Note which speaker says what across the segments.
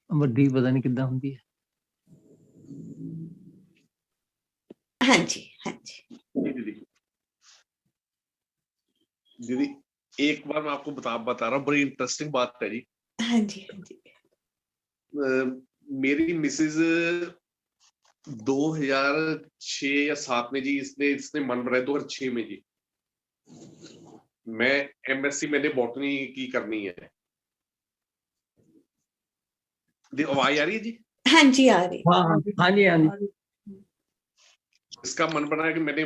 Speaker 1: ਵੱਡੀ ਪਤਾ ਨਹੀਂ ਕਿੱਦਾਂ ਹੁੰਦੀ ਹੈ।
Speaker 2: हाँ जी, हाँ जी।
Speaker 3: दीदी दीदी एक बार मैं आपको बता रहा हूँ, बड़ी इंटरेस्टिंग बात है जी।
Speaker 2: हाँ जी, हाँ जी।
Speaker 3: मेरी मिसेज 2006 या 7 में जी इसने मन बनाया, 2006 में जी मैं एमएससी मैंने बॉटनी की करनी है। आवाज आ रही है जी?
Speaker 2: हाँ जी, आ रही।
Speaker 1: हाँ जी।
Speaker 3: इसका मन बना कि मैंने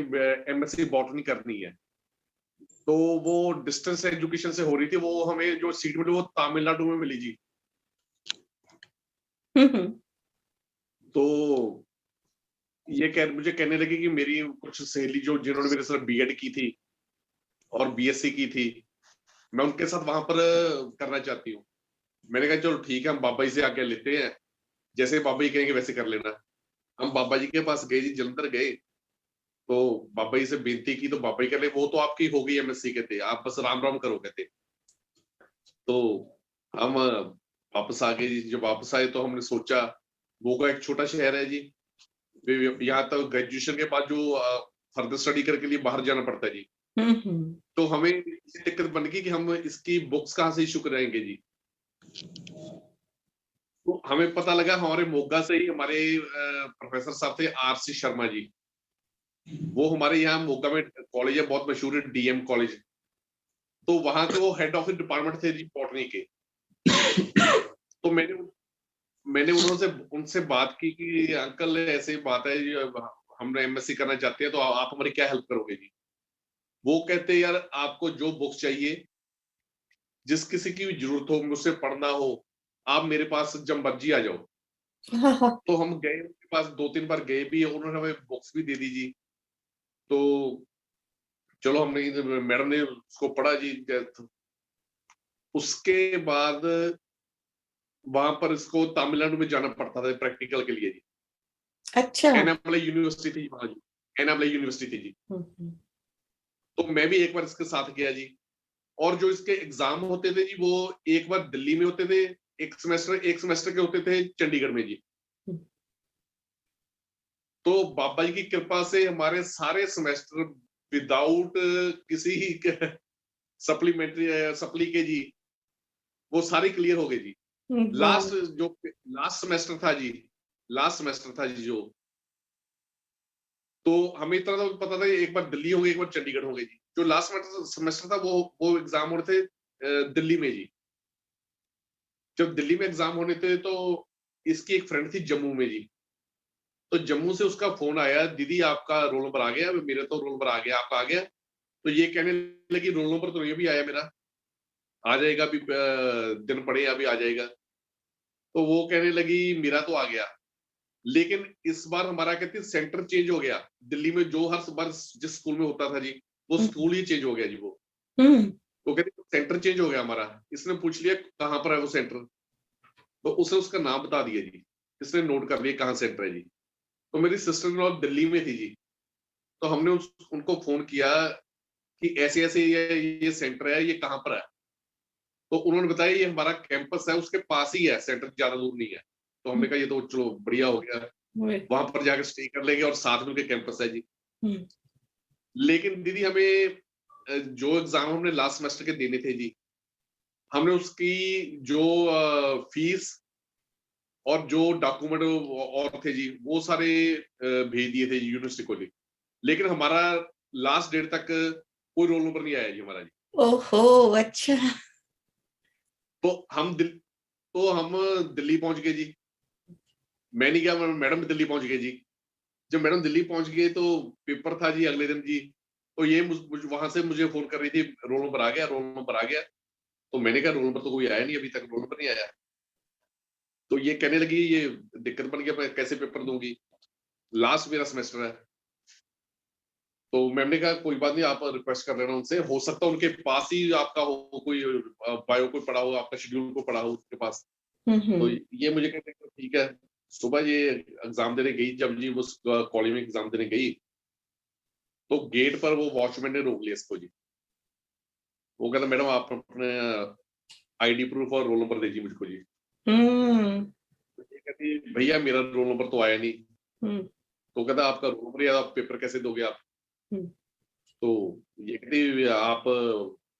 Speaker 3: एमएससी बॉटनी करनी है, तो वो डिस्टेंस एजुकेशन से हो रही थी। वो हमें जो सीट मिली वो तमिलनाडु में मिली जी। तो ये मुझे कहने लगी कि मेरी कुछ सहेली जो जिन्होंने मेरे साथ बीएड की थी और बीएससी की थी, मैं उनके साथ वहां पर करना चाहती हूँ। मैंने कहा चलो ठीक है, हम बाबा जी से आज्ञा लेते हैं, जैसे बाबा जी कहेंगे वैसे कर लेना। हम बाबा जी के पास गए जी, जलंधर गए, तो बाबा जी से बेनती की, तो बाबा जी कह रहे वो तो आपकी हो गई एमएससी के थे, आप बस राम राम करो कहते। तो हम वापस आ गए जी। जब वापस आए तो हमने सोचा, वो का एक छोटा शहर है जी, यहाँ तक ग्रेजुएशन के बाद जो फर्दर स्टडी करने के लिए बाहर जाना पड़ता है जी। तो हमें दिक्कत बन गई कि हम इसकी बुक्स कहाँ से इशू कराएंगे जी। तो हमें पता लगा हमारे मोगा से ही हमारे प्रोफेसर साहब थे आरसी शर्मा जी, वो हमारे यहाँ मोगा में कॉलेज है बहुत मशहूर है, डीएम कॉलेज। तो वहां के वो हेड ऑफ द डिपार्टमेंट थे जी बॉटनी के। तो मैंने उनसे बात की कि अंकल ऐसे बात है जी, हम एमएससी करना चाहते हैं, तो आप हमारी क्या हेल्प करोगे जी। वो कहते यार आपको जो बुक्स चाहिए, जिस किसी की भी जरूरत हो, मुझसे पढ़ना हो, आप मेरे पास जब मर्जी आ जाओ। तो हम गए उनके पास, 2-3 बार गए भी, उन्होंने हमें बुक्स भी दे दी जी। तो चलो हमने, मैडम ने उसको पढ़ा जी। उसके बाद वहां पर इसको तमिलनाडु में जाना पड़ता था प्रैक्टिकल के लिए जी।
Speaker 2: अच्छा।
Speaker 3: एनामले यूनिवर्सिटी थी वहां जी, एनामले यूनिवर्सिटी थी जी। तो मैं भी एक बार इसके साथ गया जी। और जो इसके एग्जाम होते थे जी, वो एक बार दिल्ली में होते थे, एक सेमेस्टर के होते थे चंडीगढ़ में जी। तो बाबा जी की कृपा से हमारे सारे सेमेस्टर विदाउट किसी सप्ली के जी, वो सारे क्लियर हो गए जी। लास्ट सेमेस्टर था जी जो, तो हमें इतना तो पता था एक बार दिल्ली हो गई, एक बार चंडीगढ़ हो गई जी। जो लास्ट सेमेस्टर था वो एग्जाम होने थे दिल्ली में जी। जब दिल्ली में एग्जाम होने थे तो इसकी एक फ्रेंड थी जम्मू में जी। तो जम्मू से उसका फोन आया, दीदी आपका रोल नंबर आ गया। मेरा तो रोल नंबर आ गया, आपका आ गया? तो ये कहने लगी रोल नंबर तो ये भी आया, मेरा आ जाएगा अभी, दिन पड़े अभी आ जाएगा। तो वो कहने लगी मेरा तो आ गया, लेकिन इस बार हमारा कहते सेंटर चेंज हो गया। दिल्ली में जो हर बार जिस स्कूल में होता था जी, वो स्कूल ही चेंज हो गया जी। वो तो कहते सेंटर चेंज हो गया हमारा। इसने पूछ लिया कहाँ पर है वो सेंटर, तो उसने उसका नाम बता दिया जी। इसने नोट कर लिया कहाँ सेंटर है जी। तो मेरी सिस्टर इन लॉ दिल्ली में थी जी। तो हमने उनको फोन किया कि ऐसे ऐसे ये सेंटर है, ये कहाँ पर है। तो उन्होंने बताया ये हमारा कैंपस है, उसके पास ही है सेंटर, ज्यादा दूर नहीं है। तो हमने कहा ये तो चलो बढ़िया हो गया, वहां पर जाकर स्टे कर लेंगे और साथ में उनके कैंपस है जी। लेकिन दीदी हमें जो एग्जाम हमने लास्ट सेमेस्टर के देने थे जी, हमने उसकी जो फीस और जो डॉक्यूमेंट और थे जी, वो सारे भेज दिए थे यूनिवर्सिटी को। लेकिन हमारा लास्ट डेट तक कोई रोल नंबर नहीं आया जी हमारा जी।
Speaker 2: ओहो, अच्छा।
Speaker 3: तो हम दिल्ली पहुंच गए जी। मैं नहीं गया, मैडम दिल्ली पहुंच गए जी। जब मैडम दिल्ली पहुंच गए तो पेपर था जी अगले दिन जी। तो ये वहां से मुझे फोन कर रही थी, रोल नंबर आ गया, रोल नंबर आ गया। तो मैंने कहा रोल नंबर तो कोई आया नहीं, अभी तक रोल नंबर नहीं आया। तो ये कहने लगी ये दिक्कत बन गया, मैं कैसे पेपर दूंगी, लास्ट मेरा सेमेस्टर है। तो मैम ने कहा कोई बात नहीं, आप रिक्वेस्ट कर लेना उनसे, हो सकता है उनके पास ही आपका हो, कोई बायो को पढ़ा हो, आपका शेड्यूल को पढ़ा हो उसके पास। तो ये मुझे कहते हैं ठीक है। सुबह ये एग्जाम देने गई, जब जी उस कॉलेज में एग्जाम देने गई, तो गेट पर वो वॉचमैन ने रोक लिया इसको जी। वो कहता मैडम आप अपने आईडी प्रूफ और रोल नंबर दीजिए मुझको जी।
Speaker 2: हम्म
Speaker 3: तो ये कहती भैया मेरा रोल नंबर तो आया नहीं।
Speaker 2: हम्म
Speaker 3: तो कहता आपका रोल नंबर या आप पेपर कैसे दोगे आप?
Speaker 2: हम्म
Speaker 3: तो ये कहती आप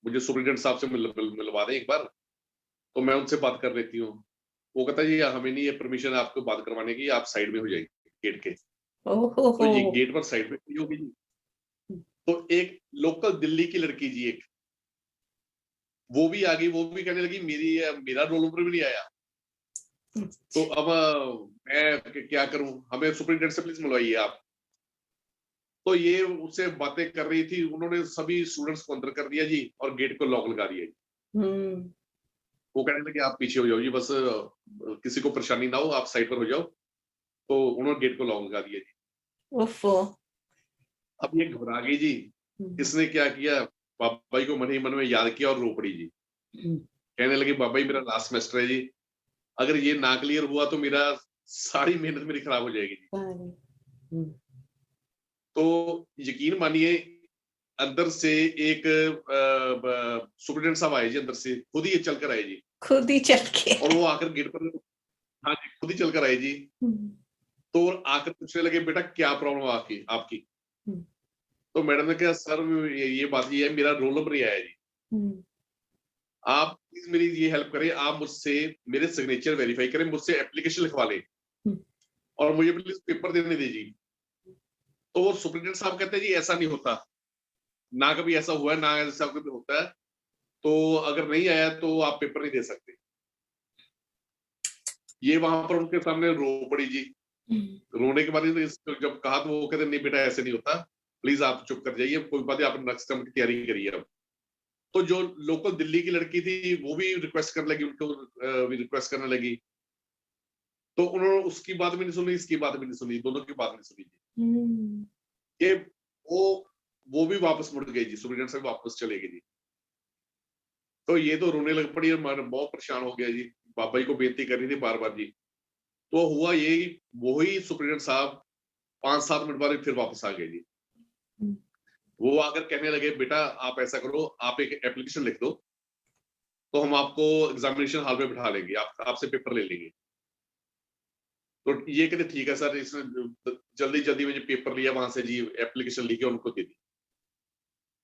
Speaker 3: मुझे सुपरिटेंडेंट साहब से मिलवा दें एक बार, तो मैं उनसे बात कर लेती हूँ। वो कहता जी हमें नहीं ये परमिशन आपको बात करवाने की, आप साइड में हो जाइए गेट के।
Speaker 2: ओहो
Speaker 3: तो ये गेट पर साइड में खड़ी होगी जी। तो एक लोकल दिल्ली की लड़की जी, एक वो भी आ गई, वो भी कहने लगी मेरा रोल नंबर भी नहीं आया। तो अब मैं क्या करूं, हमें सुपरिटेंडेंट से प्लीज मिलवाइए आप। तो ये उससे बातें कर रही थी, उन्होंने सभी स्टूडेंट्स को अंदर कर दिया जी और गेट को लॉक लगा दिया जी।
Speaker 2: हम्म
Speaker 3: वो कहने लगे आप पीछे हो जाओ जी, बस किसी को परेशानी ना हो, आप साइड पर हो जाओ। तो उन्होंने गेट को लॉक लगा दिया जी।
Speaker 2: ओफो
Speaker 3: अब ये घबरा गई जी। इसने क्या किया, बाबा जी को मन ही मन में याद किया और रो पड़ी जी। कहने लगी बाबा जी मेरा लास्ट सेमेस्टर है जी, अगर ये ना क्लियर हुआ तो मेरा सारी मेहनत मेरी खराब हो जाएगी जी। तो यकीन मानिए अंदर से एक सुपरिटेंडेंट साहब आए जी, अंदर से खुद ही चल कर आए जी।
Speaker 2: खुद ही चल के
Speaker 3: और वो आकर गेट पर, हाँ जी खुद ही चल कर आए जी। तो आकर पूछने लगे बेटा क्या प्रॉब्लम है आपकी आपकी? तो मैडम ने कहा सर ये बात ये है, मेरा रोल नंबर नहीं आया जी। आप प्लीज मेरी ये हेल्प करें, आप मुझसे मेरे सिग्नेचर वेरीफाई करें, मुझसे एप्लीकेशन लिखवा लें और मुझे प्लीज पेपर देने दीजिए। तो वो सुपरिटेंडेंट साहब कहते हैं जी ऐसा नहीं होता, ना कभी ऐसा हुआ है ना ऐसा कभी होता है, तो अगर नहीं आया तो आप पेपर नहीं दे सकते। ये वहां पर उनके सामने रो पड़ी जी। रोने के बाद जब कहा तो वो कहते नहीं बेटा ऐसे नहीं होता, प्लीज आप चुप कर जाइए, कोई बात नहीं, आप नेक्स्ट टर्म की तैयारी करिए अब। तो जो लोकल दिल्ली की लड़की थी वो भी रिक्वेस्ट करने लगी, उनको भी रिक्वेस्ट करने लगी। तो उन्होंने उसकी बात भी नहीं सुनी, इसकी बात भी नहीं सुनी, दोनों की बात नहीं सुनी जी। ये वो भी वापस मुड़ गई जी, सुपरिटेंडेंट से वापस चले गई जी। तो ये तो रोने लग पड़ी और बहुत परेशान हो गया जी, बाबा जी को बेनती कर रही थी बार बार जी। तो हुआ यही, वही सुपरिटेंडेंट साहब 5-7 मिनट बाद फिर वापस आ गए जी। वो आकर कहने लगे बेटा आप ऐसा करो, आप एक एप्लीकेशन लिख दो तो हम आपको एग्जामिनेशन हॉल में बिठा लेंगे, आपसे पेपर ले लेंगे। तो ये कहते ठीक है सर। इसने जल्दी जल्दी में जो पेपर लिया वहां से जी, एप्लीकेशन लिख के उनको दे दी।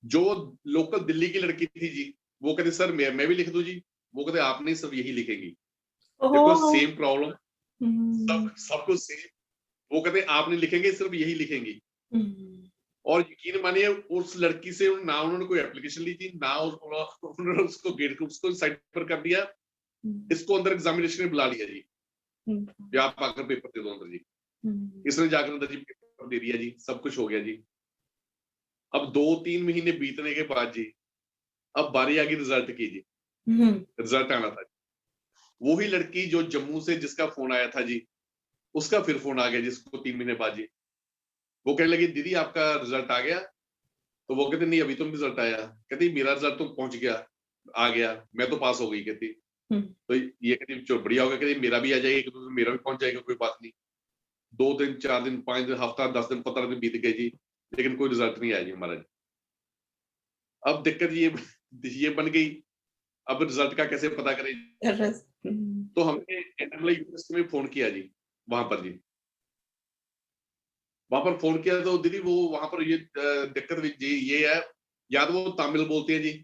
Speaker 3: जो लोकल दिल्ली की लड़की थी जी, वो कहते सर मैं भी लिख दूं जी? वो कहते आप नहीं, सब यही लिखेंगी। देखो सेम प्रॉब्लम, सबको सेम। वो कहते आप नहीं लिखेंगे, सिर्फ यही लिखेंगी। और यकीन मानिए उस लड़की से ना उन्होंने कोई एप्लीकेशन ली थी, ना उन्होंने उसको गेट उसको साइड पर कर दिया, इसको अंदर एग्जामिनेशन में बुला लिया जी, या आप आकर पेपर दे दो अंदर जी। इसने जाकर अंदर जी पेपर दे दिया जी, सब कुछ हो गया जी। अब 2-3 महीने बीतने के बाद जी अब बारी आ गई रिजल्ट की जी। रिजल्ट आना था। वही लड़की जो जम्मू से जिसका फोन आया था जी, उसका फिर फोन आ गया जिसको 3 महीने बाद जी। वो कहने लगी दीदी आपका रिजल्ट आ गया? तो वो कहते नहीं अभी तो रिजल्ट आया। कहती मेरा रिजल्ट तो पहुंच गया, आ गया, मैं तो पास हो गई। कहती तो ये कहती चलो बढ़िया हो गया। कहती मेरा भी आ जाएगा, तो मेरा भी पहुंच जाएगा, कोई बात नहीं। 2 दिन 4 दिन 5 दिन हफ्ता 10 दिन 15 दिन बीत गए जी, लेकिन कोई रिजल्ट नहीं आया जी हमारा। अब दिक्कत ये बन गई, अब रिजल्ट का कैसे पता करें? तो हमने एनएमएल यूनिवर्सिटी में फोन किया जी, वहां पर जी, वहां पर फोन किया तो दीदी वो वहां पर ये दिक्कत जी ये है, या तो वो तमिल बोलते हैं जी,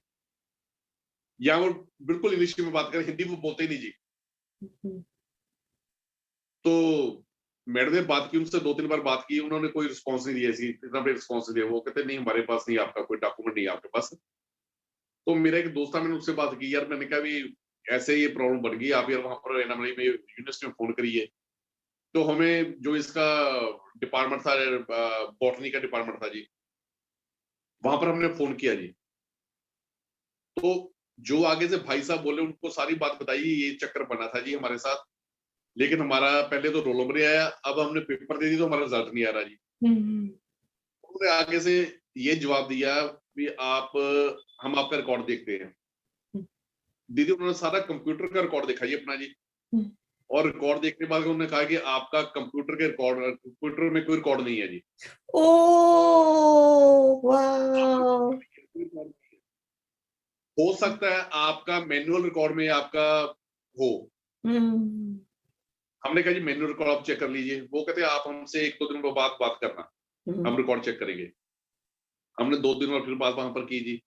Speaker 3: या वो बिल्कुल इंग्लिश में बात करें, हिंदी वो बोलते ही नहीं जी। तो मैडम ने बात की उनसे, 2-3 बार बात की, उन्होंने कोई रिस्पॉन्स नहीं दिया, इतना बड़ा रिस्पॉन्स नहीं दिया। वो कहते नहीं हमारे पास नहीं, आपका कोई डॉक्यूमेंट नहीं है आपके पास। तो मेरा एक दोस्त था, मैंने उससे बात की, यार मैंने कहा भी ऐसे ये प्रॉब्लम बढ़ गई, आप यार वहां पर एनएमएल में यूनिवर्सिटी में फोन करिए। तो हमें जो इसका डिपार्टमेंट था, बॉटनी का डिपार्टमेंट था जी, वहां पर हमने फोन किया जी। तो जो आगे से भाई साहब बोले उनको सारी बात बताई, ये चक्कर बना था जी हमारे साथ, लेकिन हमारा पहले तो रोल नंबर आया, अब हमने पेपर दे दी तो हमारा रिजल्ट नहीं आ रहा जी। उन्होंने आगे से ये जवाब दिया कि हम आपका रिकॉर्ड देखते हैं। दीदी उन्होंने सारा कंप्यूटर का रिकॉर्ड देखा जी अपना जी, और रिकॉर्ड देखने के बाद उन्होंने कहा कि आपका कंप्यूटर में कोई रिकॉर्ड नहीं है जी।
Speaker 2: ओह वाह।
Speaker 3: हो सकता है आपका मैनुअल रिकॉर्ड में आपका हो। हमने कहा जी मैनुअल रिकॉर्ड आप चेक कर लीजिए। वो कहते हैं आप हमसे 1-2 दिन बाद बात करना, हम रिकॉर्ड चेक करेंगे। हमने 2 दिन और फिर बात वहां पर की जी।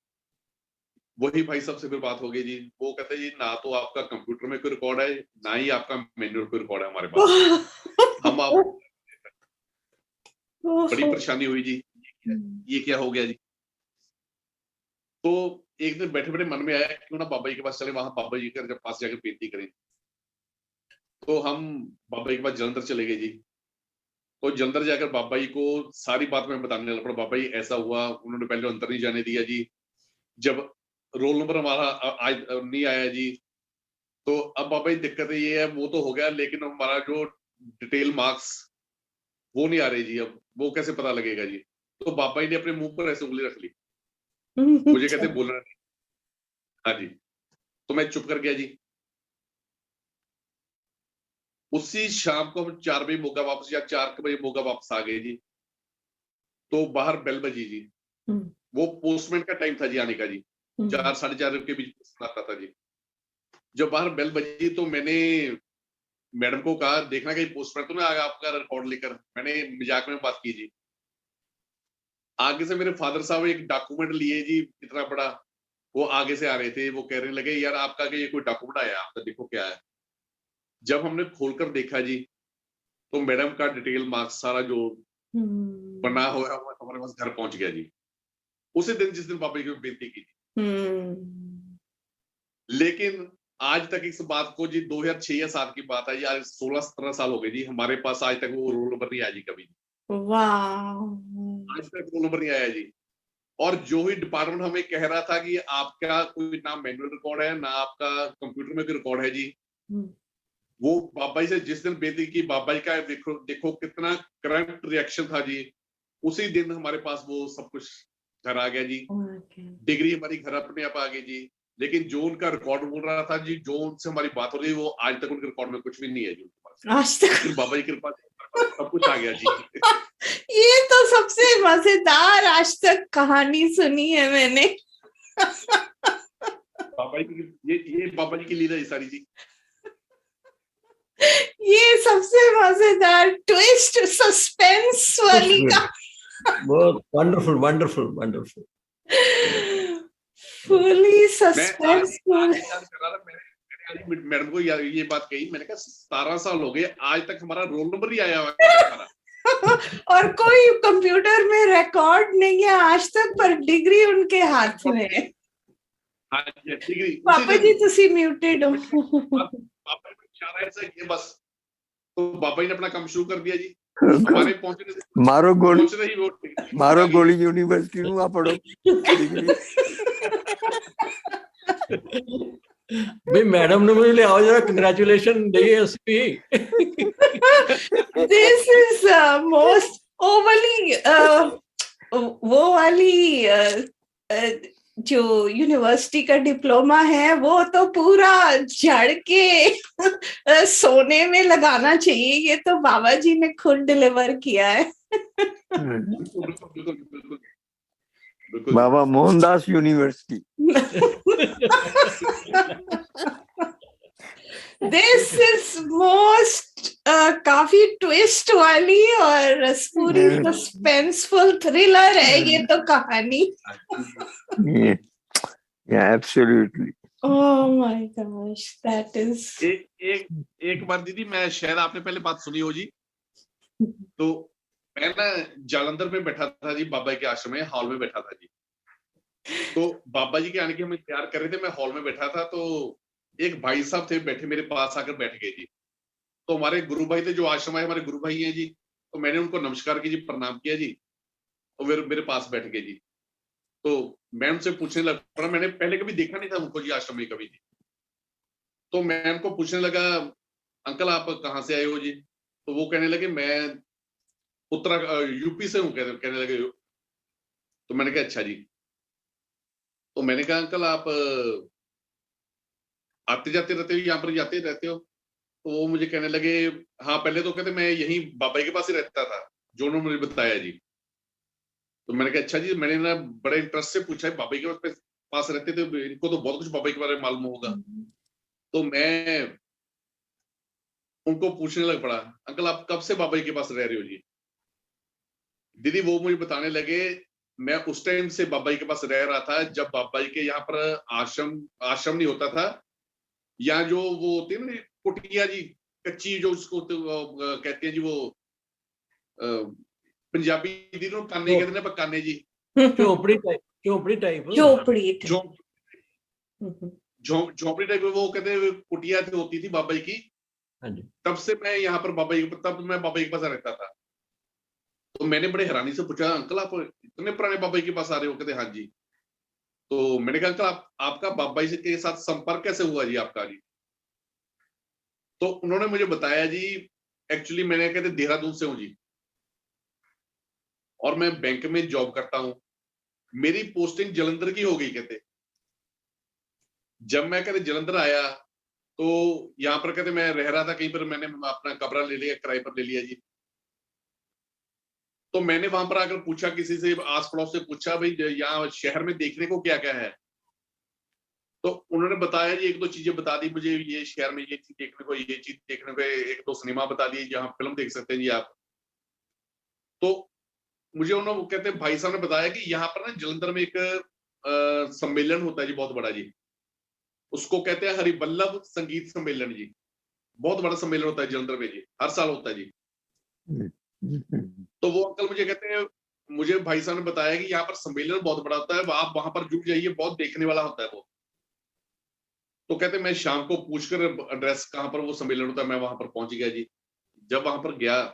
Speaker 3: वही भाई साहब से फिर बात हो गई जी। वो कहते हैं जी ना तो आपका कंप्यूटर में कोई रिकॉर्ड है, ना ही आपका मैनुअल कोई रिकॉर्ड है हमारे पास। हम आप बड़ी परेशानी हुई जी, ये क्या हो गया जी। तो एक दिन बैठे बैठे मन में आया क्यों ना बाबा जी के पास चले, वहां बाबा जी के पास जाकर बेनती करें। तो हम बाबा जी के पास जलंधर चले गए जी। तो जलंधर जाकर बाबा जी को सारी बात मैं बताने लगा पड़ा। बाबा जी ऐसा हुआ, उन्होंने पहले अंदर नहीं जाने दिया जी। जब रोल नंबर हमारा नहीं आया जी, तो अब बाबा जी दिक्कत ये है, वो तो हो गया लेकिन हमारा जो डिटेल मार्क्स वो नहीं आ रहे जी। अब वो कैसे पता लगेगा जी। तो बाबा जी ने अपने मुंह पर ऐसे उंगली रख ली, मुझे कहते बोलना नहीं। हाँ जी, तो मैं चुप कर गया जी। उसी शाम को हम 4 बजे मोगा वापस, या 4 बजे मोगा वापस आ गए जी। तो बाहर बेल बजी जी। वो पोस्टमैन का टाइम था जी आने का जी। 4 साढ़े 4 के बीच पोस्टमैन आता था जी। जब बाहर बेल बजी तो मैंने मैडम को कहा देखना कहीं पोस्टमैन तो नहीं आएगा आपका रिकॉर्ड लेकर। मैंने मजाक में बात की जी। आगे से मेरे फादर साहब एक डॉक्यूमेंट लिए जी इतना बड़ा, वो आगे से आ रहे थे। वो कहने लगे यार आपका ये कोई डॉक्यूमेंट आया, आपका देखो क्या है। जब हमने खोलकर देखा जी तो मैडम का डिटेल मार्क्स सारा जो बना हुआ हमारे पास घर पहुंच गया जी। उसी दिन जिस दिन बाबा जी को बेनती की थी। लेकिन आज तक इस बात को जी 2006 या 7 की बात है जी, आज 16-17 साल हो गए जी। हमारे पास आज तक वो रोल नंबर नहीं आया जी कभी। आज तक रोल नंबर नहीं आया जी। और जो ही डिपार्टमेंट हमें कह रहा था कि आपका कोई ना मैनुअल रिकॉर्ड है ना आपका कंप्यूटर में कोई रिकॉर्ड है जी, वो बाबा जी से जिस दिन बेनती की, बाबा जी का देखो देखो कितना करंट रिएक्शन था जी। उसी दिन हमारे पास वो सब कुछ घर आ गया जी। डिग्री हमारी घर अपने आप आ गई जी। लेकिन जो उनका रिकॉर्ड बोल रहा था जी, जो उनसे हमारी बात हो रही है, वो आज तक उनके रिकॉर्ड में कुछ भी नहीं है जी उनके पास।
Speaker 2: आज तक
Speaker 3: फिर बाबा जी की कृपा से सब कुछ आ गया जी।
Speaker 2: ये तो सबसे मजेदार आज तक कहानी सुनी है मैंने।
Speaker 3: बाबा जी की ये बाबा जी की लीला है सारी जी।
Speaker 2: ये सबसे मजेदार ट्विस्ट सस्पेंस वाली का
Speaker 1: बहुत wonderful wonderful wonderful.
Speaker 2: Fully suspenseful.
Speaker 3: मैंने मैडम को ये बात कही, मैंने कहा 17 साल हो गए आज तक हमारा रोल नंबर ही आया हुआ
Speaker 2: और कोई कंप्यूटर में रिकॉर्ड नहीं है आज तक, पर डिग्री उनके हाथ में है। पापा जी तुसी म्यूटेड हो।
Speaker 3: पापा ने इशारा ऐसा किया बस, तो बाबा जी ने अपना काम शुरू कर दिया जी। हमारे पहुंचने
Speaker 4: मारो गोली यूनिवर्सिटी में आ पढ़ो डिग्री।
Speaker 1: भाई मैडम ने मुझे ले आओ जरा कंग्रेचुलेशन दे उसकी।
Speaker 2: दिस इज मोस्ट ओवरली वो वाली जो यूनिवर्सिटी का डिप्लोमा है वो तो पूरा झड़ के सोने में लगाना चाहिए। ये तो बाबा जी ने खुद डिलीवर किया है।
Speaker 4: Baba Mohandas university.
Speaker 2: This is most काफी ट्विस्ट वाली और पूरी सस्पेंसफुल थ्रिलर है ये तो कहानी।
Speaker 4: Absolutely.
Speaker 2: Oh my gosh that is
Speaker 3: एक बार दीदी, मैं शायद आपने पहले बात सुनी हो जी। तो मैं ना जालंधर में बैठा था जी, बाबा के आश्रम में हॉल में बैठा था जी। तो बाबा जी के आने की हम इंतजार कर रहे थे। मैं हॉल में बैठा था तो एक भाई साहब थे बैठे, मेरे पास आकर बैठ गए जी। तो हमारे गुरु भाई थे, जो आश्रम है हमारे गुरु भाई हैं जी। तो मैंने उनको नमस्कार किया जी, प्रणाम किया जी। तो मेरे पास बैठ गए जी। तो मैं उनसे पूछने लगा, मैंने पहले कभी देखा नहीं था उनको जी आश्रम में कभी जी। तो मैं उनको पूछने लगा अंकल आप कहाँ से आए हो जी। तो वो कहने लगे मैं यूपी से हूँ, कहने लगे। तो मैंने कहा अच्छा जी। तो मैंने कहा अंकल आप आते जाते रहते हो, यहाँ पर जाते रहते हो। तो वो मुझे कहने लगे हाँ, पहले तो कहते मैं यहीं बाबा के पास ही रहता था, जो उन्होंने मुझे बताया जी। तो मैंने कहा अच्छा जी। मैंने ना बड़े इंटरेस्ट से पूछा बाबा के पास रहते थे, इनको तो बहुत कुछ बाबा जी के बारे में मालूम होगा। तो मैं उनको पूछने लग पड़ा, अंकल आप कब से बाबा जी के पास रह रहे हो जी? दीदी वो मुझे बताने लगे, मैं उस टाइम से बाबा जी के पास रह रहा था जब बाबा जी के यहाँ पर आश्रम नहीं होता था, या जो वो होती है ना कुटिया जी, कच्ची जो उसको कहते हैं जी, वो पंजाबी दीदी को काने कहते हैं ना, काने जी,
Speaker 1: झोपड़ी टाइप, झोपड़ी टाइप।
Speaker 2: झोपड़ी
Speaker 3: झोपड़ी टाइप, वो कहते हैं कुटिया होती थी बाबा जी की।
Speaker 1: हाँ जी।
Speaker 3: तब से मैं यहाँ पर तब मैं बाबा जी के पास रहता था। तो मैंने बड़े हैरानी से पूछा, अंकल आप इतने पुराने बाबा जी के पास आ रहे हो? कहते हाँ जी। तो मैंने कहा, अंकल आपका बाबा जी के साथ संपर्क कैसे हुआ जी आपका जी? तो उन्होंने मुझे बताया जी, एक्चुअली मैंने कहते देहरादून से हूँ जी, और मैं बैंक में जॉब करता हूँ, मेरी पोस्टिंग जलंधर की हो गई। कहते जब मैं कहते जलंधर आया तो यहाँ पर कहते मैं रह रहा था कहीं पर, मैंने अपना कमरा ले लिया, किराए पर ले लिया जी। तो मैंने वहां पर आकर पूछा किसी से, आस पड़ोस से पूछा, भाई यहाँ शहर में देखने को क्या क्या है? तो उन्होंने बताया जी, एक दो चीजें बता दी मुझे, ये शहर में ये चीज देखने को, ये चीज देखने को, एक दो सिनेमा बता दिए जहाँ फिल्म देख सकते हैं जी आप। तो मुझे उन्होंने कहते भाई साहब ने बताया कि यहाँ पर ना जलंधर में एक सम्मेलन होता है जी, बहुत बड़ा जी, उसको कहते हैं हरिवल्लभ संगीत सम्मेलन जी। बहुत बड़ा सम्मेलन होता है जलंधर में जी, हर साल होता है जी। तो वो अंकल मुझे कहते हैं, मुझे भाई साहब ने बताया कि यहाँ पर सम्मेलन बहुत बड़ा होता है, आप वहां पर जुट जाइए, बहुत देखने वाला होता है वो। तो कहते मैं शाम को पूछकर एड्रेस कहाँ पर वो सम्मेलन होता है, मैं वहां पर पहुंच गया जी। जब वहां पर गया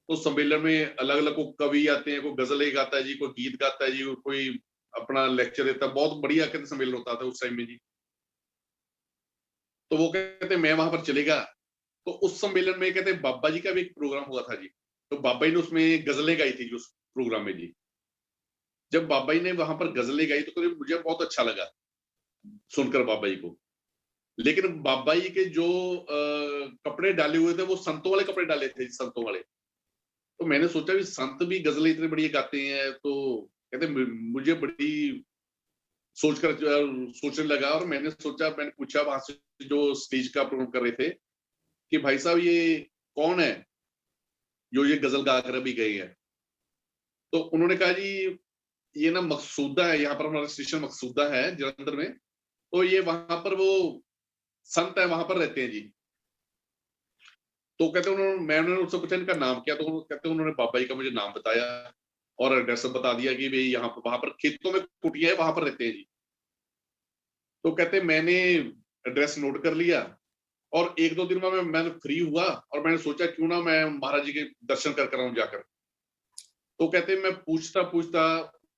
Speaker 3: तो सम्मेलन में अलग अलग को कवि आते हैं, कोई गजलें गाता है जी, कोई गीत गाता है जी, कोई अपना लेक्चर देता है, बहुत बढ़िया कहते सम्मेलन होता था उस टाइम में जी। तो वो कहते मैं वहां पर चलेगा, तो उस सम्मेलन में कहते बाबा जी का भी एक प्रोग्राम हुआ था जी। तो बाबा जी ने उसमें गजलें गाई थी जी उस प्रोग्राम में जी। जब बाबा जी ने वहां पर गजलें गाई तो मुझे बहुत अच्छा लगा सुनकर बाबा जी को। लेकिन बाबा जी के जो कपड़े डाले हुए थे वो संतों वाले कपड़े डाले थे, संतों वाले। तो मैंने सोचा भी संत भी गजलें इतनी बढ़िया गाते हैं, तो कहते मुझे बड़ी सोचने लगा। और मैंने पूछा वहां से जो स्टेज का प्रोग्राम कर रहे थे कि भाई साहब ये कौन है जो ये गजल गा कर अभी गए हैं? तो उन्होंने कहा जी ये ना मकसूदा है, यहाँ पर हमारा स्टेशन मकसूदा है जलंधर में, तो ये वहां पर वो संत है, वहां पर रहते हैं जी। तो कहते मैंने उससे पूछा इनका नाम क्या? तो कहते उन्होंने बाबा जी का मुझे नाम बताया और एड्रेस बता दिया कि भाई यहाँ पर वहां पर खेतों में कुटिया है, वहां पर रहते हैं जी। तो कहते मैंने एड्रेस नोट कर लिया और एक दो दिन में मैंने फ्री हुआ और मैंने सोचा क्यों ना मैं महाराज जी के दर्शन कर आऊं जाकर। तो कहते मैं पूछता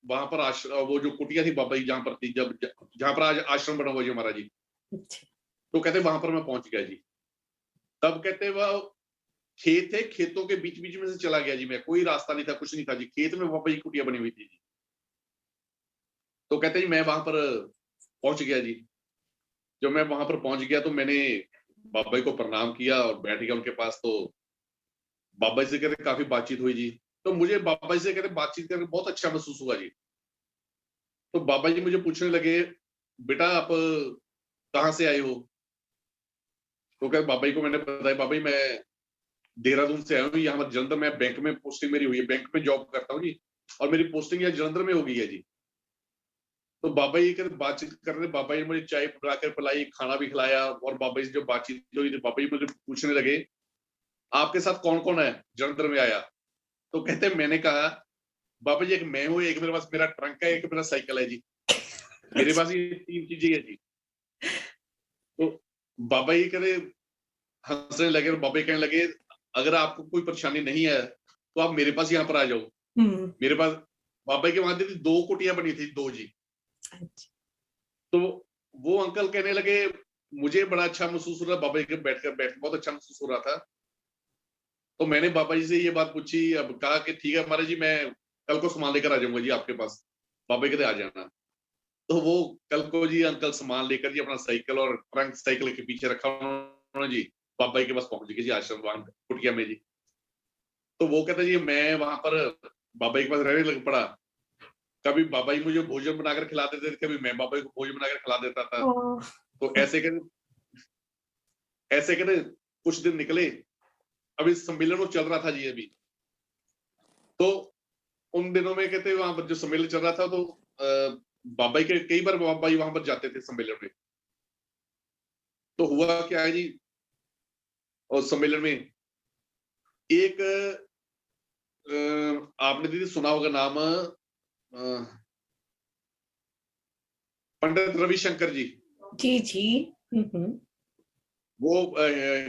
Speaker 3: वहां पर वो जो कुटिया थी बाबा जी जहां पर थी, जहां पर आज आश्रम बना हुआ जी महाराज जी, तो कहते वहां पर मैं पहुंच गया जी। तब कहते वह खेत है, खेतों के बीच बीच में से चला गया जी मैं, कोई रास्ता नहीं था, कुछ नहीं था जी, खेत में बाबा जी कुटिया बनी हुई थी जी। तो कहते जी मैं वहां पर पहुंच गया जी। जब मैं वहां पर पहुंच गया तो मैंने बाबा जी को प्रणाम किया और बैठ गया उनके पास। तो बाबा जी से कहते काफी बातचीत हुई जी। तो मुझे बाबा जी से कहते बातचीत करके बहुत अच्छा महसूस हुआ जी। तो बाबा जी मुझे पूछने लगे बेटा आप कहाँ से आए हो? तो कहते बाबा जी को मैंने बताया बाबा जी मैं देहरादून से आया हूँ, यहाँ जलंधर में बैंक में पोस्टिंग मेरी हुई है, बैंक में जॉब करता हूँ जी, और मेरी पोस्टिंग यहाँ जलंधर में हो गई है जी। तो बाबा जी कहते बातचीत कर रहे, बाबा जी मुझे चाय बनाकर पिलाई, खाना भी खिलाया, और बाबा जी जो बातचीत हुई थी बाबा जी मुझे पूछने लगे आपके साथ कौन कौन है जलंधर में आया? तो कहते मैंने कहा बाबा जी एक मैं हूँ, एक मेरे पास मेरा ट्रंक है, एक मेरा साइकिल है जी, मेरे पास ये तीन चीजें है जी। तो बाबा जी कहते हंसने लगे, बाबा जी कहने लगे अगर आपको कोई परेशानी नहीं है तो आप मेरे पास यहाँ पर आ जाओ। मेरे पास बाबा जी के वहां थी 2 कुटिया बनी थी, 2 जी। तो वो अंकल कहने लगे मुझे बड़ा अच्छा महसूस हो रहा, बाबा जी के बैठ बहुत अच्छा महसूस हो रहा था। तो मैंने बाबा जी से ये बात पूछी, अब कहा कि ठीक है महाराज जी मैं कल को सामान लेकर आ जाऊंगा जी आपके पास। बाबा जी कहते आ जाना। तो वो कल को जी अंकल सामान लेकर जी अपना साइकिल और ट्रंक साइकिल के पीछे रखा उन्होंने जी, बाबा जी के पास पहुंच गए जी आश्रम वहां कुटिया में जी। तो वो कहते जी मैं वहां पर बाबा जी के पास रहने लग पड़ा। कभी बाबा जी मुझे भोजन बनाकर खिला देते थे, कभी मैं बाबा जी को भोजन बनाकर खिला देता था।
Speaker 2: ओह,
Speaker 3: तो ऐसे करे कुछ दिन निकले। अभी सम्मेलन वो चल रहा था जी अभी, तो उन दिनों में कहते वहां पर जो सम्मेलन चल रहा था, तो बाबा जी के कई बार बाबा जी वहां पर जाते थे सम्मेलन में। तो हुआ क्या है जी, और सम्मेलन में एक आपने दीदी सुना होगा नाम, पंडित रविशंकर जी।
Speaker 2: जी जी।
Speaker 3: वो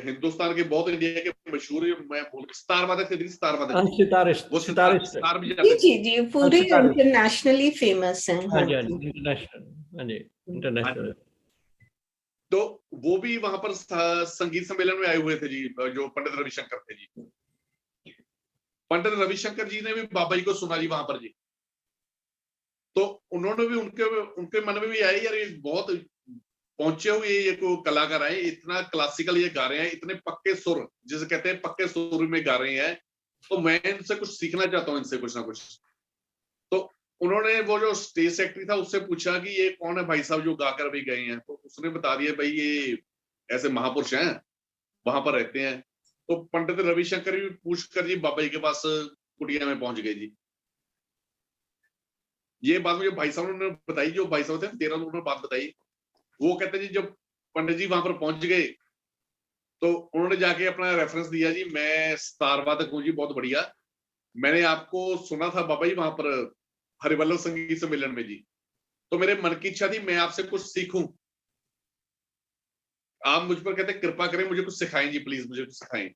Speaker 3: हिंदुस्तान के, बहुत इंडिया के मशहूर, मैं भूल, सितार वादक थे दीदी, सितार वादक।
Speaker 1: सितारिस्ट,
Speaker 3: वो सितार भी
Speaker 2: जी
Speaker 3: जाते थे।
Speaker 2: जी जी, पूरे
Speaker 1: अच्छा,
Speaker 2: इंटरनेशनली फेमस हैं।
Speaker 1: हाँ
Speaker 2: हाँ
Speaker 1: जी, हाँ
Speaker 2: जी।
Speaker 1: जी, इंटरनेशनल, हाँ जी, इंटरनेशनल।
Speaker 3: तो वो भी वहां पर संगीत सम्मेलन में आए हुए थे जी, जो पंडित रविशंकर थे जी। पंडित रविशंकर जी ने भी बाबा जी को सुना जी वहां पर जी। तो उन्होंने भी, उनके उनके मन में भी आया, यार ये बहुत पहुंचे हुए ये को कलाकार आए, इतना क्लासिकल ये गा रहे हैं, इतने पक्के सुर, जिसे कहते हैं पक्के सुर में गा रहे हैं, तो मैं इनसे कुछ सीखना चाहता हूँ, इनसे कुछ ना कुछ। तो उन्होंने वो जो स्टेज सेक्रेटरी था उससे पूछा कि ये कौन है भाई साहब जो गाकर भी गए हैं। तो उसने बता दिया, भाई ये ऐसे महापुरुष हैं, वहां पर रहते हैं। तो पंडित रविशंकर भी पूछकर जी बाबा जी के पास कुटिया में पहुंच गए जी। ये बात मुझे भाई साहब ने बताई, जो भाई साहब थे 13, उन्होंने बात बताई। वो कहते जी जब पंडित जी वहां पर पहुंच गए, तो उन्होंने जाके अपना रेफरेंस दिया जी, मैं सितार वादक हूँ जी, बहुत बढ़िया। मैंने आपको सुना था बाबा जी वहां पर हरिवल्लभ संगीत सम्मेलन में जी, तो मेरे मन की इच्छा थी मैं आपसे कुछ सीखूं। आप मुझ पर कहते कृपा करें, मुझे कुछ सिखाएं जी, प्लीज मुझे कुछ सिखाएं।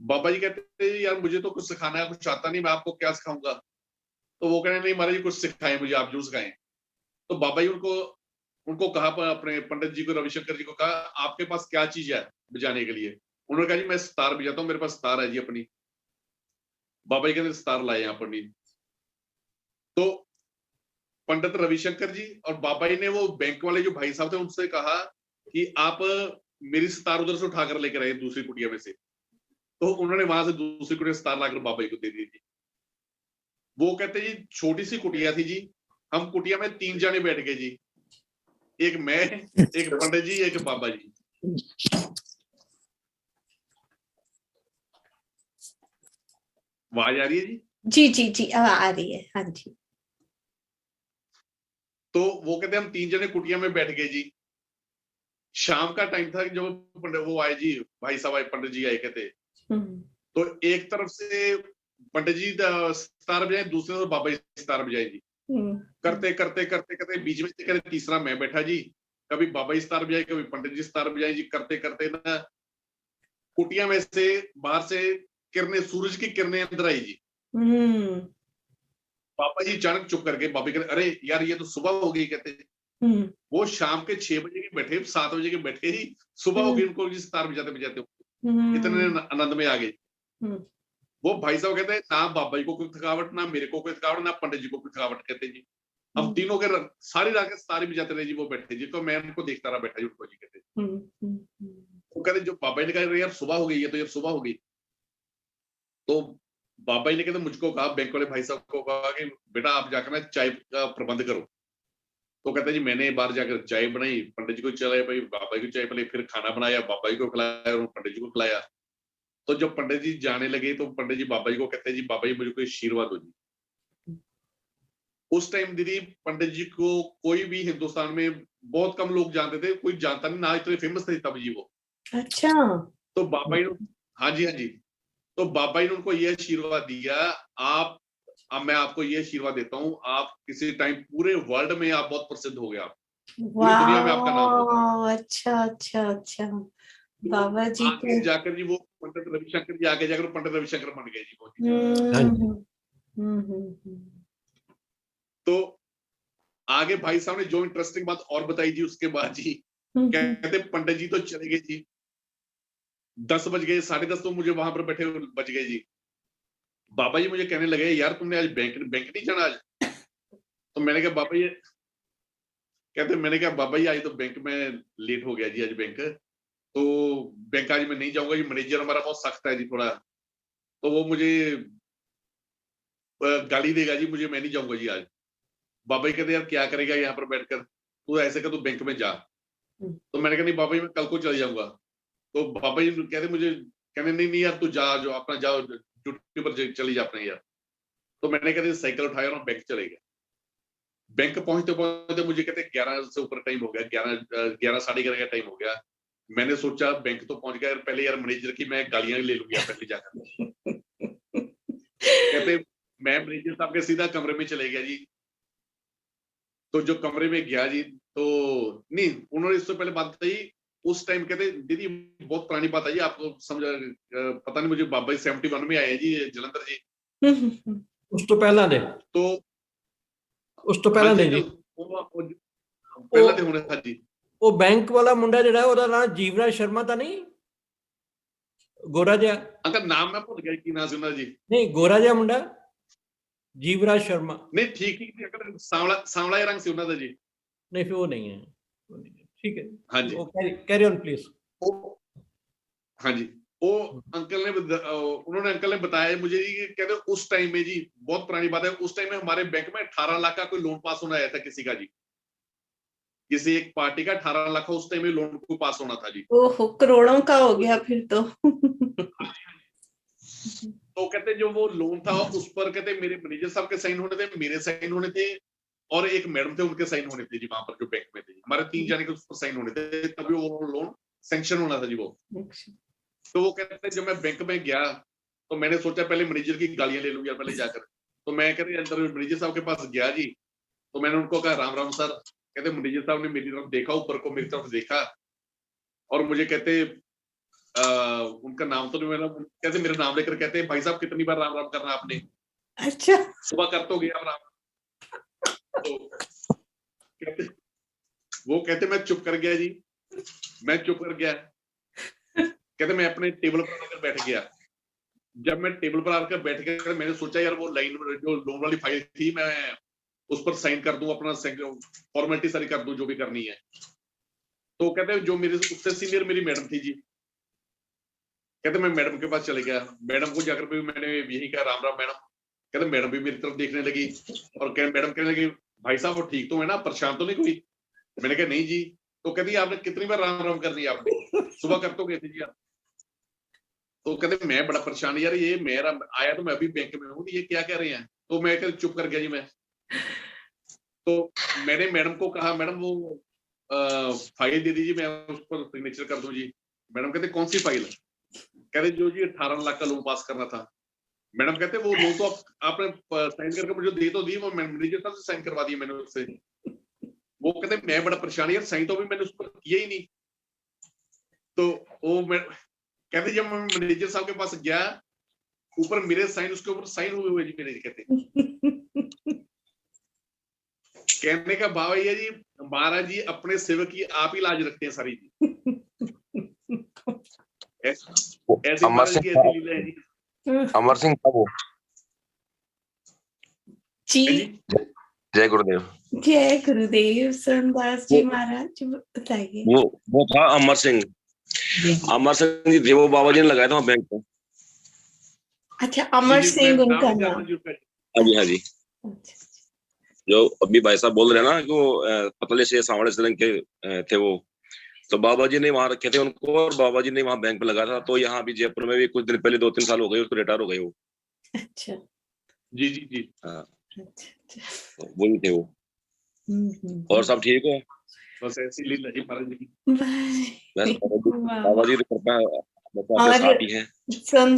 Speaker 3: बाबा जी कहते यार मुझे तो कुछ सिखाना है, कुछ आता नहीं, मैं आपको क्या सिखाऊंगा। तो वो कहने नहीं महाराज जी, कुछ सिखाएं मुझे, आप जो सिखाएं। तो बाबा जी उनको उनको कहा, अपने पंडित जी को, रविशंकर जी को कहा, आपके पास क्या चीज है बजाने के लिए। उन्होंने कहा जी मैं सितार बजाता हूँ, मेरे पास सितार है जी अपनी। बाबा जी कहते सितार लाए यहाँ पर। तो पंडित रविशंकर जी और बाबा जी ने वो बैंक वाले जो भाई साहब थे उनसे कहा कि आप मेरी सितार उधर से उठाकर लेकर आए दूसरी कुटिया में से। तो उन्होंने वहां से दूसरी कुटिया सितार लाकर बाबा जी को दे दी थी। वो कहते जी छोटी सी कुटिया थी जी, हम कुटिया में 3 जने बैठ गए जी, एक मैं, एक पंडित जी, एक बाबा जी। आवाज आ रही है जी?
Speaker 2: जी जी जी, आ रही है, हाँ जी।
Speaker 3: तो वो कहते हम 3 जने कुटिया में बैठ गए जी। शाम का टाइम था जब वो आए जी, भाई साहब आए, पंडित जी आए। कहते तो एक तरफ से पंडित जी सितार बजाए, दूसरे तरफ बाबा जी सितार बजाए जी। करते करते करते करते बीच में कहते तीसरा मैं बैठा जी, कभी बाबा जी सितार बजाए, कभी पंडित जी सितार बजाए जी। करते करते ना कुटिया में से बाहर से किरणें, सूरज की किरणें अंदर आई जी। पापा जी अचानक चुप करके, बाबा कहते अरे यार ये तो सुबह हो गई। कहते वो शाम के 6 बजे के बैठे, 7 बजे के बैठे ही सुबह हो गई उनको जी, सितार बजाते बजाते इतने आनंद में आ गए। वो भाई साहब कहते हैं ना बाबा जी को कोई थकावट, ना मेरे को कोई थकावट, ना पंडित जी को कोई थकावट। कहते जी हम तीनों के सारी रात सितारे बजाते रहे जी, वो बैठे जी। तो मैं उनको देखता रहा बैठा जी उनको जी। कहते वो कहते जो बाबा जी ने कहा यार सुबह हो गई है, तो यार सुबह हो गई। तो बाबा जी ने कहते मुझको कहा, बैंक वाले भाई साहब को कहा कि बेटा आप जाकर ना चाय का प्रबंध करो। तो कहता जी मैंने बाहर जाकर चाय बनाई, पंडित जी को चलाया, भाई बाबा जी को चाय पिलाई, फिर खाना बनाया, बाबा जी को खिलाया और पंडित जी को खिलाया। तो जब पंडित जी जाने लगे तो पंडित जी बाबा जी को कहते हैं जी बाबा जी मुझे कोई आशीर्वाद दो जी। उस टाइम दीदी पंडित जी को कोई भी हिंदुस्तान में बहुत कम लोग जानते थे, कोई जानता नहीं, ना इतने फेमस थे तब जी वो।
Speaker 2: अच्छा।
Speaker 3: तो बाबा जी, हाँ जी हाँ जी, तो बाबा जी ने उनको ये आशीर्वाद दिया, आप, अब मैं आपको ये आशीर्वाद देता हूँ, आप किसी टाइम पूरे वर्ल्ड में आप बहुत प्रसिद्ध हो गए, आप पूरी दुनिया में आपका नाम होगा।
Speaker 2: अच्छा अच्छा अच्छा। बाबा जी
Speaker 3: आगे
Speaker 2: के
Speaker 3: जाकर जी वो पंडित रविशंकर जी, आगे जाकर पंडित रविशंकर बन गए जी वो जी। तो आगे भाई साहब ने जो इंटरेस्टिंग बात और बताई जी, उसके बाद जी कहते पंडित जी तो चले गए जी, 10 बज गए, 10:30 तो मुझे वहां पर बैठे बज गए जी। बाबा जी मुझे कहने लगे यार तुमने आज बैंक नहीं जाना आज। तो मैंने कहा बाबा जी, कहते मैंने कहा बाबा जी आज तो बैंक में लेट हो गया जी, आज बैंक, तो बैंक आज मैं नहीं जाऊंगा जी, मैनेजर हमारा बहुत सख्त है जी थोड़ा, तो वो मुझे गाली देगा जी मुझे, मैं नहीं जाऊंगा जी आज। बाबा जी कहते यार क्या करेगा यहाँ पर बैठकर, तू ऐसे कर, तू बैंक में जा। तो मैंने कहा नहीं बाबा जी मैं कल को चले जाऊंगा। तो बाबा जी कहते मुझे, कहने नहीं नहीं यार तू जा, जो अपना जाओ ड्यूटी पर चली जा अपने यार। तो मैंने कहते साइकिल उठाया और बैंक चले गए। बैंक पहुंचते पहुंचते मुझे कहते 11 से ऊपर टाइम हो गया, 11 साढ़े 11 का टाइम हो गया। मैंने सोचा बैंक तो पहुंच गया, पहले यार मैनेजर की मैं गालियां ले लूंगा पहले जाकर। कहते मैं मैनेजर साहब के सीधा कमरे में चले गया जी। तो जो कमरे में गया जी, तो नहीं उन्होंने इससे पहले बात बताई उस टाइम। कहते दीदी बहुत पुरानी बात है जी, आपको समझ पता नहीं, मुझे बाबा जी 71 में आए जी जलंधर जी।
Speaker 1: उस तो पहला दे,
Speaker 3: तो
Speaker 1: उस तो पहला नहीं जी,
Speaker 3: पहला ते होने था जी।
Speaker 1: ਉਹ ਬੈਂਕ ਵਾਲਾ ਮੁੰਡਾ ਜਿਹੜਾ ਉਹਦਾ ਨਾਮ ਜੀਵਰਾਜ ਸ਼ਰਮਾ ਤਾਂ ਨਹੀਂ, ਗੋਰਾ ਜਿਹਾ?
Speaker 3: अंकल नाम मैं भूल गया कि ना सुना जी।
Speaker 1: नहीं गोरा जिहा मुंडा जीवराज शर्मा।
Speaker 3: नहीं ठीक ही अंकल, सांवला सांवला रंग से था जी।
Speaker 1: नहीं फिर वो नहीं है, ठीक है।
Speaker 3: हाँ जी,
Speaker 1: कैरी ऑन प्लीज।
Speaker 3: हाँ जी, वो अंकल ने उन्होंने अंकल ने बताया मुझे जी कि कहते उस टाइम में जी, बहुत पुरानी बात है, उस टाइम में हमारे बैंक में 18 लाख का कोई लोन पास होना आया था किसी का जी, किसी एक पार्टी का 18 लाख का उस टाइम में लोन को पास होना था जी।
Speaker 2: ओहो करोड़ों का हो गया फिर तो।
Speaker 3: तो कहते जो वो लोन था उस पर कहते मेरे मैनेजर साहब के साइन होने थे, मेरे साइन होने थे और एक मैडम थे उनके साइन होने थे जी, वहां पर जो बैंक में थे हमारे 3 जाने के उस पर साइन होने थे, तभी वो लोन सैंक्शन होना था जी वो। तो वो कहते जब मैं बैंक में गया तो मैंने सोचा पहले मैनेजर की गालियां ले लूंगा पहले जाकर। तो मैं कहते अंदर मैनेजर साहब के पास गया जी, तो मैंने उनको कहा राम राम सर। कहते मैनेजर साहब ने मेरी तरफ देखा, ऊपर को मेरी तरफ देखा और मुझे कहते उनका नाम तो नहीं, मेरा कहते मेरा नाम लेकर कहते भाई साहब कितनी बार राम राम करना आपने?
Speaker 2: अच्छा
Speaker 3: सुबह कर तो गया राम। तो कहते वो कहते मैं चुप कर गया जी, मैं चुप कर गया। कहते मैं अपने टेबल पर आकर बैठ गया। जब मैं टेबल पर आकर बैठ गया मैंने सोचा यार वो लाइन जो लोन वाली फाइल थी मैं उस पर साइन कर दूं, अपना फॉर्मेलिटी सारी कर दूं जो भी करनी है। तो कहते जो मेरे उससे सीनियर मेरी मैडम थी जी, कहते मैं मैडम के पास चले गया। मैडम को जाकर भी मैंने यही कहा राम राम मैडम। कहते मैडम भी मेरी तरफ देखने लगी और मैडम कहने लगी भाई साहब वो ठीक तो है ना, परेशान तो नहीं कोई? मैंने कहा नहीं जी। तो कहती आपने कितनी बार राम राम करनी है आपने? सुबह कर तो गए थे जी आप। तो कहते मैं बड़ा परेशान यार, ये मेरा आया तो मैं अभी बैंक में हूँ, ये क्या कह रहे हैं? तो मैं कहते चुप कर गया जी मैं। तो मैंने मैडम को कहा मैडम वो फाइल दे दीजिए, मैं उस पर सिग्नेचर कर दूं जी। मैडम कहते कौन सी फाइल? कहते जो जी 18 लाख का लोन पास करना था। मैडम कहते वो लोन तो आपने साइन करके मुझे दे तो दी, वो मैनेजर साहब से साइन करवा दिया मैंने उससे। वो कहते मैं बड़ा परेशान यार, साइन तो भी मैंने उस पर किया ही नहीं। तो वो मैं कहते जब मैं मैनेजर साहब के पास गया, ऊपर मेरे साइन उसके ऊपर साइन हुए जी मेरे। कहते कहने का भाव ये जी महाराज जी अपने सेवक की आप ही लाज रखते हैं सारी जी। ऐसे
Speaker 5: अमर सिंह अमर सिंह था वो
Speaker 2: जी।
Speaker 5: जय गुरुदेव।
Speaker 2: जय गुरुदेव सोमदास जी महाराज बताइए।
Speaker 5: वो था अमर सिंह। अमर सिंह जी थे वो, बाबा जी ने लगाया था बैंक पे।
Speaker 2: अच्छा अमर सिंह उनका नाम?
Speaker 5: हाँ जी हाँ जी। जो अभी भाई साहब बोल रहे हैं ना कि वो पतले से सांवले से रंग के थे वो, तो बाबा जी ने वहां रखे थे उनको और बाबा जी ने वहां बैंक पे लगा था। तो यहाँ भी जयपुर में भी कुछ दिन पहले 2-3 साल हो गए उसको रिटायर हो गए वो।
Speaker 2: अच्छा
Speaker 3: जी जी जी
Speaker 5: हाँ
Speaker 2: अच्छा
Speaker 5: वही थे वो। और सब ठीक हो?
Speaker 3: बस ऐसी लीला जी महाराज जी।
Speaker 5: बस बाबा जी तो कृपा साथ ही है।